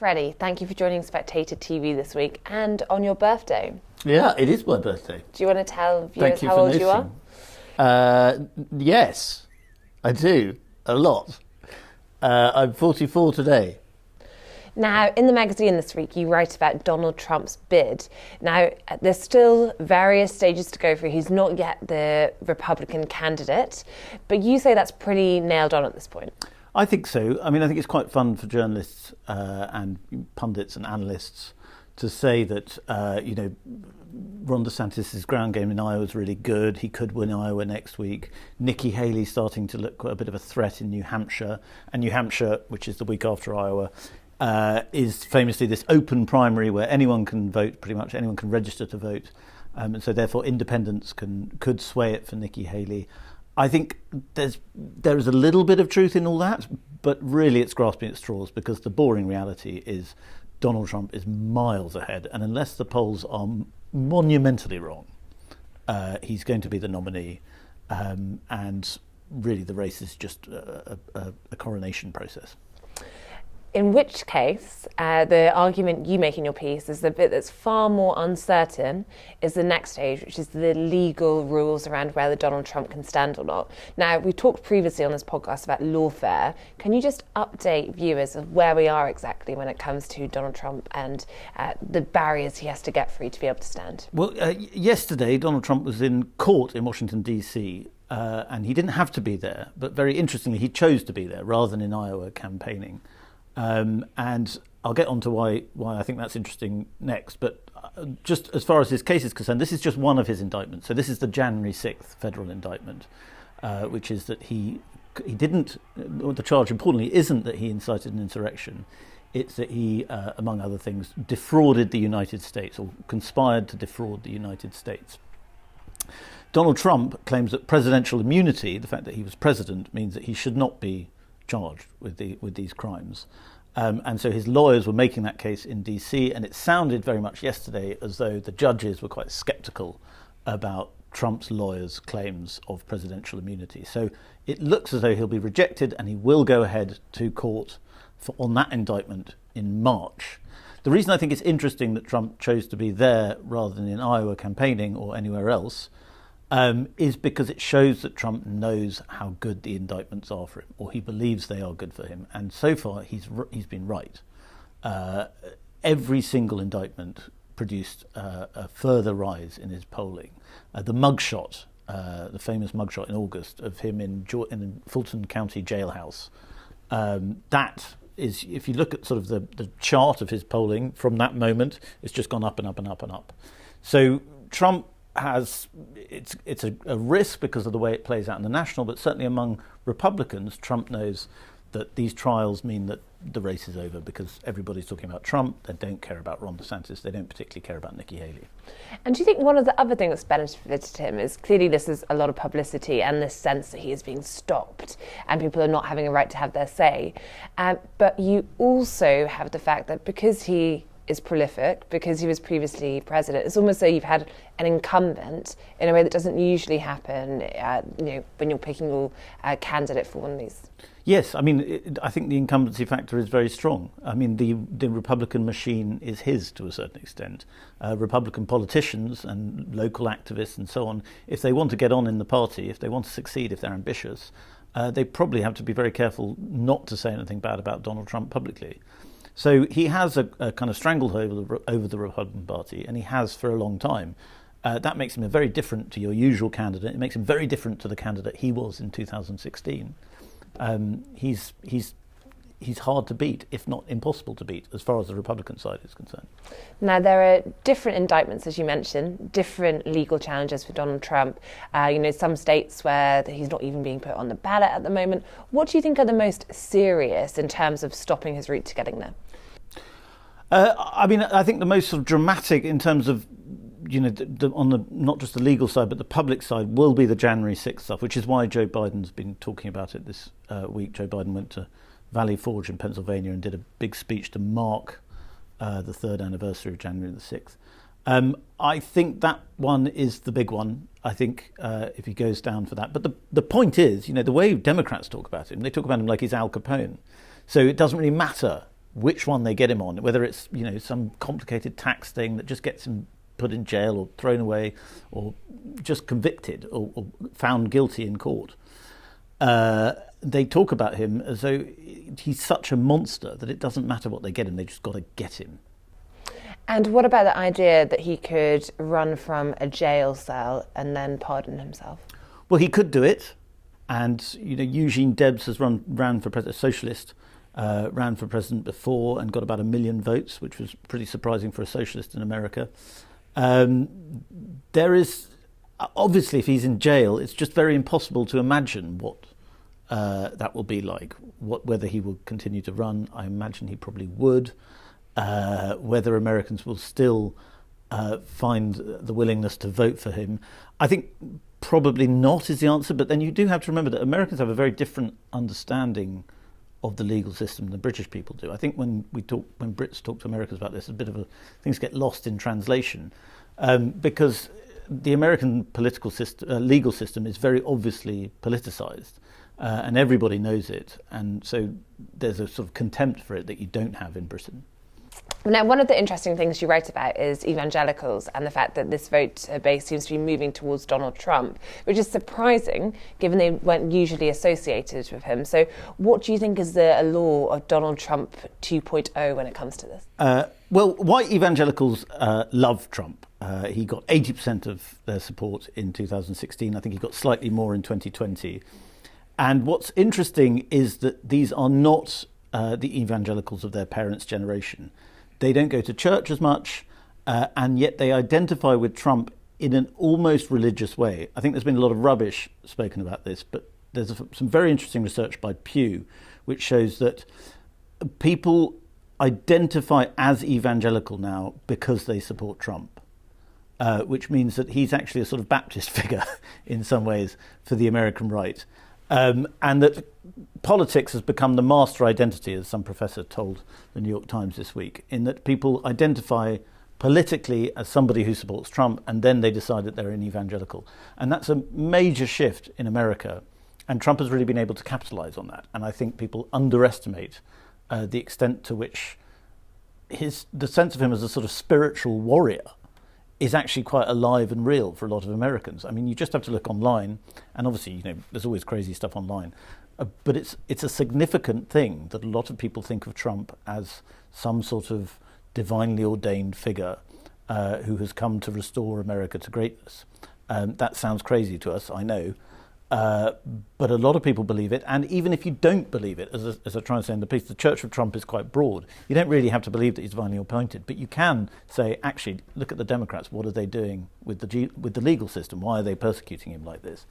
Freddy, thank you for joining Spectator TV this week and on your birthday. Yeah, it is my birthday. Do you want to tell viewers how old you are? Yes, I do. A lot. I'm 44 today. Now, in the magazine this week, you write about Donald Trump's bid. Now, there's still various stages to go through. He's not yet the Republican candidate, but you say that's pretty nailed on at this point. I think so. I mean, I think it's quite fun for journalists and pundits and analysts to say that, Ron DeSantis' ground game in Iowa is really good. He could win Iowa next week. Nikki Haley starting to look quite a bit of a threat in New Hampshire. And New Hampshire, which is the week after Iowa, is famously this open primary where anyone can vote, pretty much anyone can register to vote. And so therefore independents could sway it for Nikki Haley. I think there is a little bit of truth in all that, but really it's grasping at straws because the boring reality is Donald Trump is miles ahead, and unless the polls are monumentally wrong, he's going to be the nominee, and really the race is just a coronation process. In which case, the argument you make in your piece is the bit that's far more uncertain is the next stage, which is the legal rules around whether Donald Trump can stand or not. Now, we talked previously on this podcast about lawfare. Can you just update viewers of where we are exactly when it comes to Donald Trump and the barriers he has to get through to be able to stand? Well, yesterday, Donald Trump was in court in Washington, D.C., and he didn't have to be there. But very interestingly, he chose to be there rather than in Iowa campaigning. And I'll get on to why I think that's interesting next. But just as far as his case is concerned, this is just one of his indictments. So this is the January 6th federal indictment, which is that he didn't, the charge importantly isn't that he incited an insurrection. It's that he, among other things, defrauded the United States or conspired to defraud the United States. Donald Trump claims that presidential immunity, the fact that he was president, means that he should not be charged with these crimes. And so his lawyers were making that case in DC, and it sounded very much yesterday as though the judges were quite sceptical about Trump's lawyers' claims of presidential immunity. So it looks as though he'll be rejected and he will go ahead to court on that indictment in March. The reason I think it's interesting that Trump chose to be there rather than in Iowa campaigning or anywhere else is because it shows that Trump knows how good the indictments are for him, or he believes they are good for him. And so far, he's been right. Every single indictment produced a further rise in his polling. The mugshot, the famous mugshot in August of him in Fulton County jailhouse, that is, if you look at sort of the chart of his polling from that moment, it's just gone up and up and up and up. So Trump it's a risk because of the way it plays out in the national, but certainly among Republicans, Trump knows that these trials mean that the race is over because everybody's talking about Trump. They don't care about Ron DeSantis. They don't particularly care about Nikki Haley. And do you think one of the other things that's benefited him is clearly this is a lot of publicity and this sense that he is being stopped and people are not having a right to have their say. But you also have the fact that because he is prolific, because he was previously president, it's almost as though you've had an incumbent in a way that doesn't usually happen when you're picking your candidate for one of these. Yes, I mean, I think the incumbency factor is very strong. I mean, the Republican machine is his to a certain extent. Republican politicians and local activists and so on, if they want to get on in the party, if they want to succeed, if they're ambitious, they probably have to be very careful not to say anything bad about Donald Trump publicly. So he has a kind of stranglehold over the Republican Party, and he has for a long time. That makes him very different to your usual candidate. It makes him very different to the candidate he was in 2016. He's hard to beat, if not impossible to beat, as far as the Republican side is concerned. Now, there are different indictments, as you mentioned, different legal challenges for Donald Trump. Some states where he's not even being put on the ballot at the moment. What do you think are the most serious in terms of stopping his route to getting there? I think the most sort of dramatic in terms of, on the not just the legal side, but the public side will be the January 6th stuff, which is why Joe Biden's been talking about it this week. Joe Biden went to Valley Forge in Pennsylvania and did a big speech to mark the third anniversary of January the 6th. I think that one is the big one, I think, if he goes down for that. But the point is, the way Democrats talk about him, they talk about him like he's Al Capone. So it doesn't really matter which one they get him on, whether it's some complicated tax thing that just gets him put in jail or thrown away or just convicted or found guilty in court. They talk about him as though he's such a monster that it doesn't matter what they get him, they just got to get him. And what about the idea that he could run from a jail cell and then pardon himself? Well, he could do it. And, Eugene Debs has ran for president, a socialist, ran for president before and got about 1 million votes, which was pretty surprising for a socialist in America. There is, obviously, if he's in jail, it's just very impossible to imagine what that will be like, whether he will continue to run. I imagine he probably would. Whether Americans will still find the willingness to vote for him. I think probably not is the answer, but then you do have to remember that Americans have a very different understanding of the legal system than British people do. I think when Brits talk to Americans about this, a bit of things get lost in translation, because the American political system, legal system, is very obviously politicized, and everybody knows it, and so there's a sort of contempt for it that you don't have in Britain. Now, one of the interesting things you write about is evangelicals and the fact that this vote base seems to be moving towards Donald Trump, which is surprising given they weren't usually associated with him. So what do you think is the allure of Donald Trump 2.0 when it comes to this? Well, white evangelicals love Trump. He got 80% of their support in 2016. I think he got slightly more in 2020. And what's interesting is that these are not the evangelicals of their parents' generation. They don't go to church as much, and yet they identify with Trump in an almost religious way. I think there's been a lot of rubbish spoken about this, but there's some very interesting research by Pew, which shows that people identify as evangelical now because they support Trump, which means that he's actually a sort of Baptist figure in some ways for the American right. And that politics has become the master identity, as some professor told the New York Times this week, in that people identify politically as somebody who supports Trump, and then they decide that they're an evangelical. And that's a major shift in America, and Trump has really been able to capitalize on that. And I think people underestimate the extent to which the sense of him as a sort of spiritual warrior is actually quite alive and real for a lot of Americans. I mean, you just have to look online, and obviously, there's always crazy stuff online, but it's a significant thing that a lot of people think of Trump as some sort of divinely ordained figure who has come to restore America to greatness. That sounds crazy to us, I know, but a lot of people believe it. And even if you don't believe it, as I try and say in the piece, the Church of Trump is quite broad. You don't really have to believe that he's divinely appointed, but you can say, actually, look at the Democrats. What are they doing with the legal system? Why are they persecuting him like this?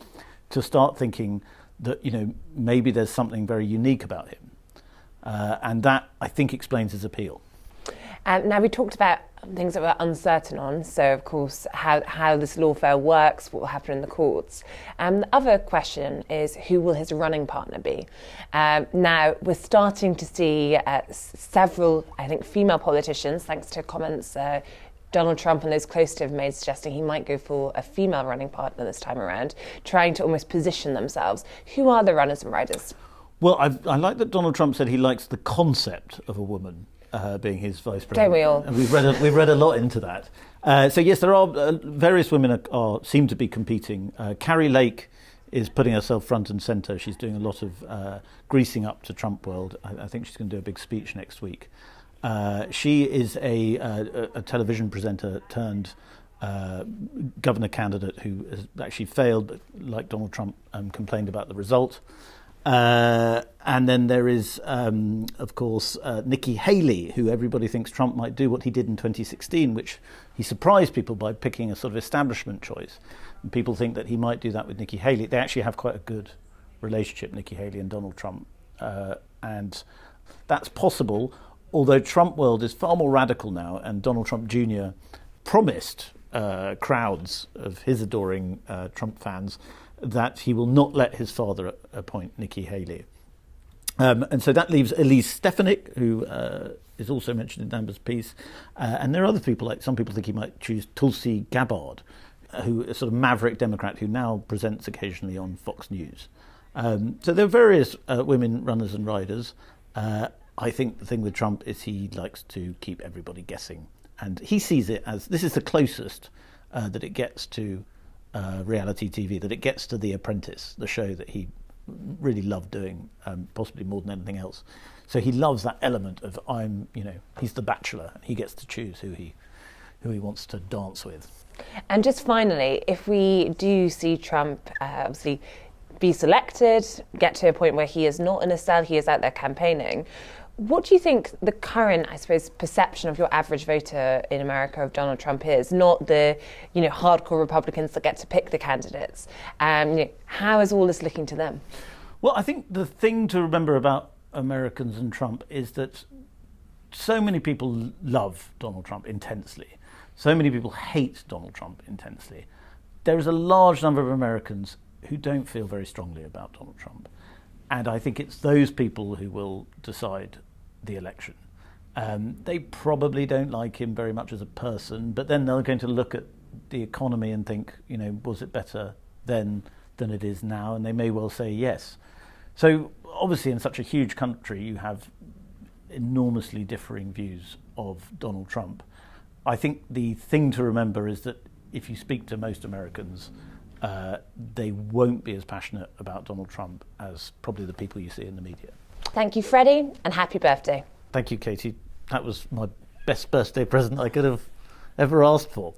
To start thinking that maybe there's something very unique about him, and that I think explains his appeal. Now, we talked about things that we're uncertain on, so of course how this lawfare works, what will happen in the courts. The other question is, who will his running partner be? Now, we're starting to see several, I think, female politicians, thanks to comments Donald Trump and those close to him made, suggesting he might go for a female running partner this time around, trying to almost position themselves. Who are the runners and riders? Well, I like that Donald Trump said he likes the concept of a woman being his vice president. Don't we all? And we've read a lot into that. So yes, there are various women seem to be competing. Carrie Lake is putting herself front and centre. She's doing a lot of greasing up to Trump world. I think she's going to do a big speech next week. She is a television presenter turned governor candidate who has actually failed, but like Donald Trump, complained about the result. And then there is, of course, Nikki Haley, who everybody thinks Trump might do what he did in 2016, which he surprised people by picking a sort of establishment choice. And people think that he might do that with Nikki Haley. They actually have quite a good relationship, Nikki Haley and Donald Trump. And that's possible, although Trump world is far more radical now, and Donald Trump Jr. promised crowds of his adoring Trump fans that he will not let his father appoint Nikki Haley. And so that leaves Elise Stefanik, who is also mentioned in Amber's piece. And there are other people, like some people think he might choose Tulsi Gabbard, who is a sort of maverick Democrat who now presents occasionally on Fox News. So there are various women runners and riders. I think the thing with Trump is he likes to keep everybody guessing. And he sees it as, this is the closest that it gets to reality TV, that it gets to The Apprentice, the show that he really loved doing, possibly more than anything else. So he loves that element of he's the bachelor. He gets to choose who he wants to dance with. And just finally, if we do see Trump obviously be selected, get to a point where he is not in a cell, he is out there campaigning, what do you think the current, I suppose, perception of your average voter in America of Donald Trump is? Not the, hardcore Republicans that get to pick the candidates. How is all this looking to them? Well, I think the thing to remember about Americans and Trump is that so many people love Donald Trump intensely. So many people hate Donald Trump intensely. There is a large number of Americans who don't feel very strongly about Donald Trump. And I think it's those people who will decide the election. They probably don't like him very much as a person, but then they're going to look at the economy and think, was it better then than it is now? And they may well say yes. So obviously in such a huge country, you have enormously differing views of Donald Trump. I think the thing to remember is that if you speak to most Americans, they won't be as passionate about Donald Trump as probably the people you see in the media. Thank you, Freddie, and happy birthday. Thank you, Katie. That was my best birthday present I could have ever asked for.